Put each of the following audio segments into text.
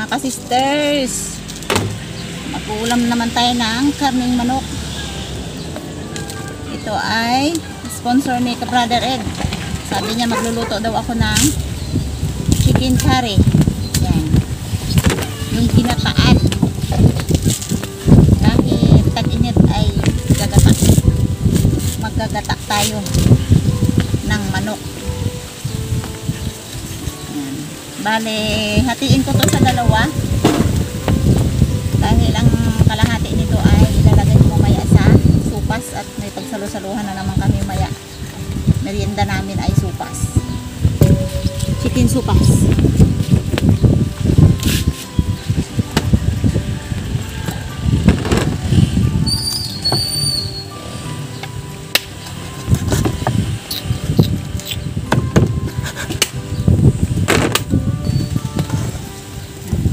ka-sisters, mag-uulam naman tayo ng karning manok. Ito ay sponsor ni Ka-Brother Ed. Sabi niya magluluto daw ako ng chicken curry. Yan. Yung ginataan. Kahit tag-init ay gagata. Maggagata tayo ng manok. Yan. Bale, hatiin ko to sa dalawa. Dahil ang kalahati nito ay ilalagay ko mamaya sa supas at may pagsalo-saluhan na naman kami maya. Merienda namin ay supas. Chicken supas.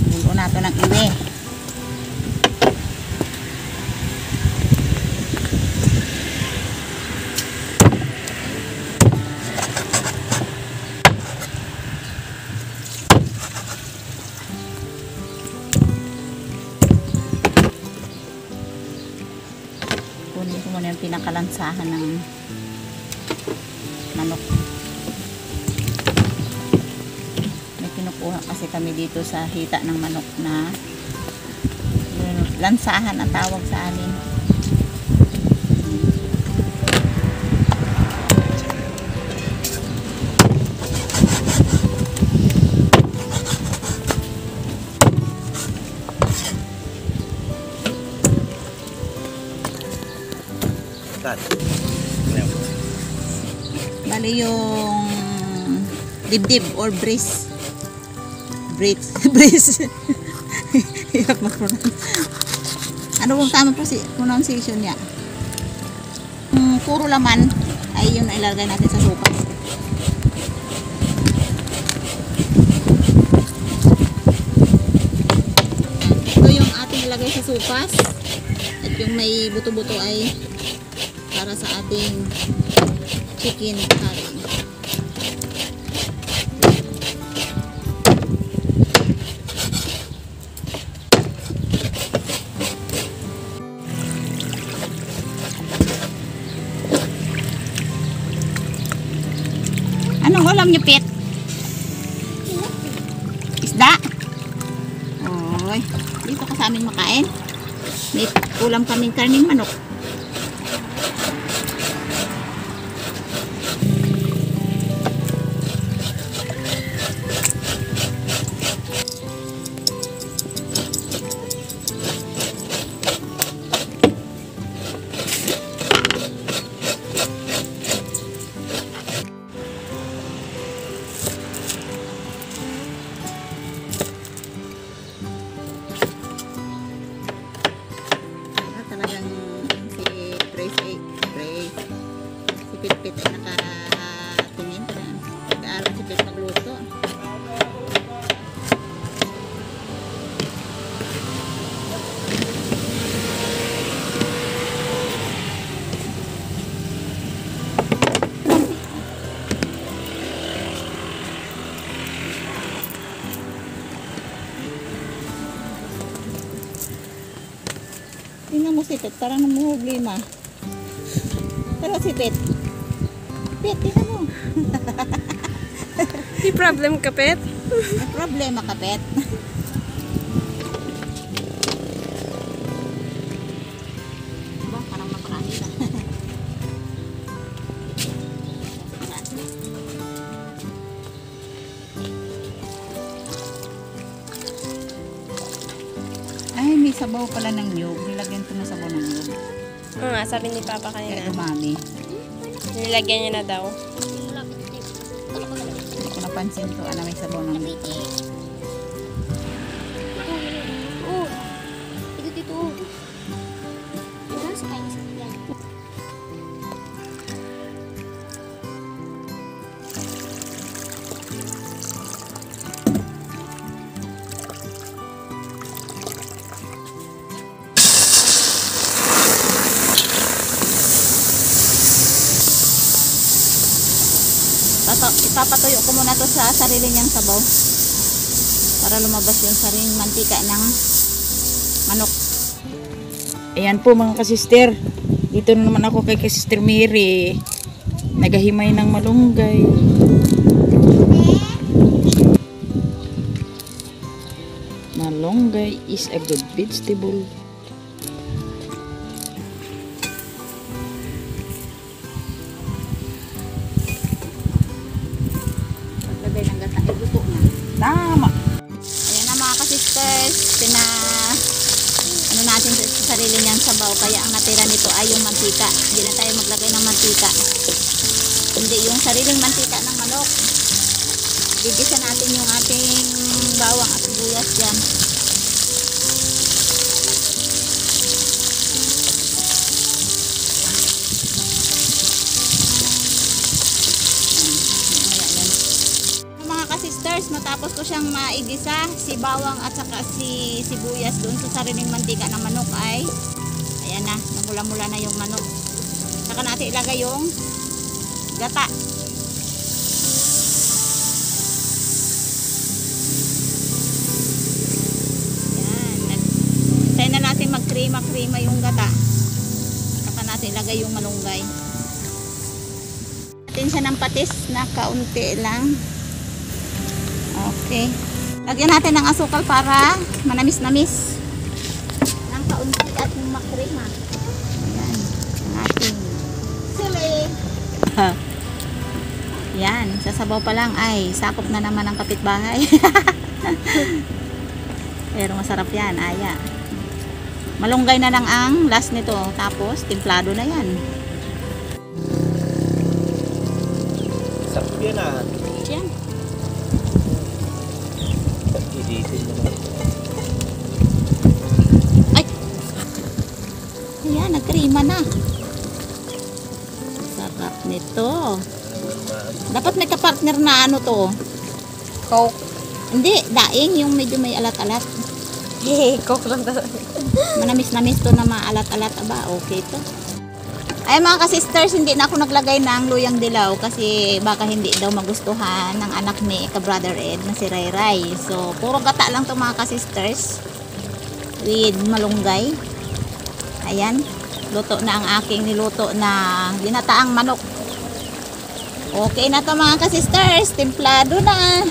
Bulo na ito ng iwi. Kunin ko muna yung pinakalansahan ng manok. May kinukuha kasi kami dito sa hita ng manok na lansahan ang tawag sa amin. Bali yung dibdib or breast. Breast. Hirap mag-pronounce. Ano kung tama po si pronunciation niya? Puro laman ay yun na ilalagay natin sa supas. Ito yung ating ilagay sa supas. At yung may buto-buto ay para sa ating chicken curry. Anong ulam niyo, Pet? Isda? Oy, dito ka sa amin makain. May ulam kaming karning manok. Si Pit nakatingin pa na. Nag-aaral si Pit magluto. Tingnan mo si Pit, parang namumblema. Pero si Pit, tingnan mo. May problem ka, Pet? May problema ka, Pet. Diba? Parang naparami na. Ay, may sabaw pala ng niyog. Nilagyan ko na sabaw ng niyog. Oo nga, sabi ni Papa Kaya kanina. umami. Nilagyan niya na daw. Hindi ko napansin to. Ano, may sabaw ng niyog. Ipapatuyo ko muna to sa sarili niyang sabaw para lumabas yung saring mantika ng manok. Ayan po mga kasister. Dito na naman ako kay Sister Mary. Nagahimay ng malunggay. Malunggay is a good vegetable. Paglagay ng gata, luto na. Tama. Ayan na mga kasisters, ano natin sa sarili niyang sabaw, kaya ang natira nito ay yung mantika. Hindi na tayo maglagay ng mantika. Hindi yung sariling mantika ng manok. Gigisa natin yung ating bawang at sibuyas dyan. Mga kasisters, matapos ko siyang maigisa, si bawang at saka si sibuyas doon sa sariling mantika ng manok ay ayan na, namula-mula na yung manok. Saka natin ilagay yung gata. Yan. Tayo na natin magkrima-krima yung gata. Saka natin ilagay yung malunggay. Natin siya ng patis na kaunti lang. Okay. Lagyan natin ng asukal para manamis-namis. Ng kaunti at makrima. Ayan. Ang ating sili. Yan. Sasabaw pa lang ay sakop na naman ang kapitbahay. Pero masarap yan. Aya. Malunggay na lang ang last nito. Tapos timplado na yan. Sarap yan ah. Yan. Ay! Ayan, nagkrima na. Sarap nito. Dapat may kapartner na ano to. Coke. Hindi, daing yung medyo may alat-alat. Coke lang talaga. Manamis-namis to na maalat-alat. Aba, okay to. Ay mga ka-sisters, hindi na ako naglagay ng luyang dilaw kasi baka hindi daw magustuhan ng anak ni ka-brother Ed na si Ray Ray. So, puro gata lang to mga ka-sisters with malunggay. Ayan, luto na ang aking niluto na ginataang manok. Okay na to mga ka-sisters, templado na.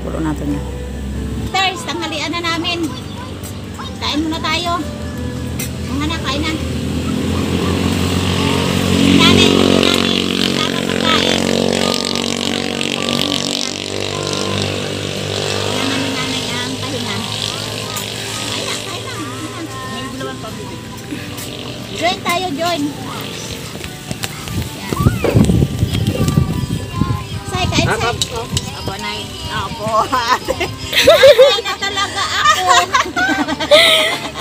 Pulo natin yan. Stars, tanghalian na namin. Kain muna tayo. Mga anak, kain na. Nanay, hindi namin. Tama magkain. Kailangan ni nanay ang pahinga. Kain na, kain na. Join tayo, join. Yan. Say, kain, say. Opo, Nay. Opo, ate. Nanay na talaga ako.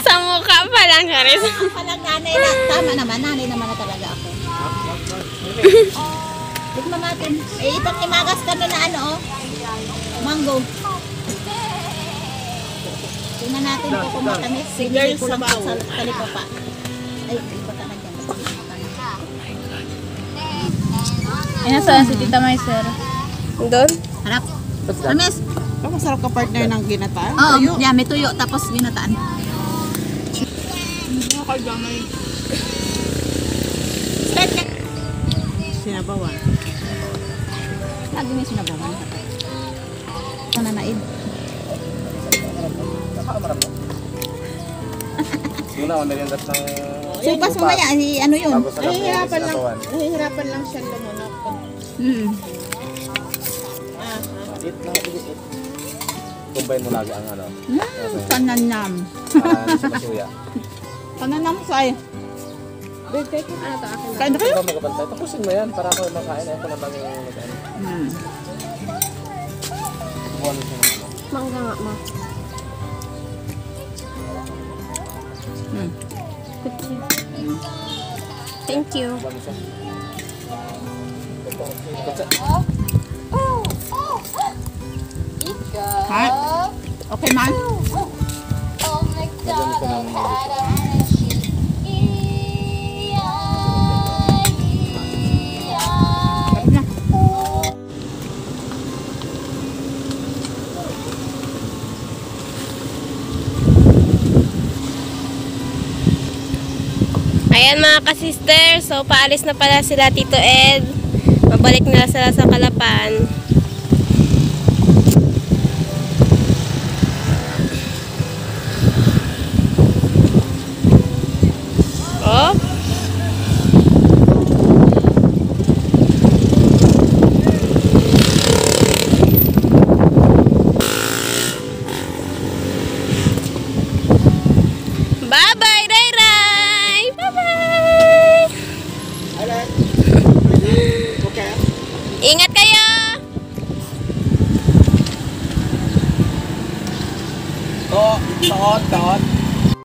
Sa mukha pa lang, Charis. Palang nanay na. Tama naman, nanay naman na talaga ako. Tignan natin. Eh, itong imagas ka na ano, oh. Mango. Tingnan natin po kung matamis. Sinili ko lang sa talipapa. Ay, talipapa na dyan. Ayan saan si Tita May, sir? Doon? Harap. Tamis. Masarap ka partner ng ginataan. Oh, yeah, may tuyo tapos ginataan. Sinabawan. Lagi may sinabawan. Nananaid. Muna, mandalindat ng... Supas mamaya, ano yun? Tapos sa gabi, Nahihirapan lang siya lumunok. Hmm. Eat lang, eat. Combine mo lagi ang ano. Pananam. Para hindi siya masuya. Pananam sa'yo. Ano to? Akin na. Kain na kayo? Ikaw magkabantay. Tapusin mo yan para ako makain. Ako na lang yung ano. Hmm. Buwan mo siya ng ano. Mangga nga, ma. Hmm. Thank you. Ha? Okay, man? Lagyan mo siya ng Sarap na. Ayan mga ka-sister, so paalis na pala sila Tito Ed. Mabalik na sila sa Kalapan. Oh. Bye-bye, Ray Ray! Bye-bye! Okay. Ingat kayo! To, taot.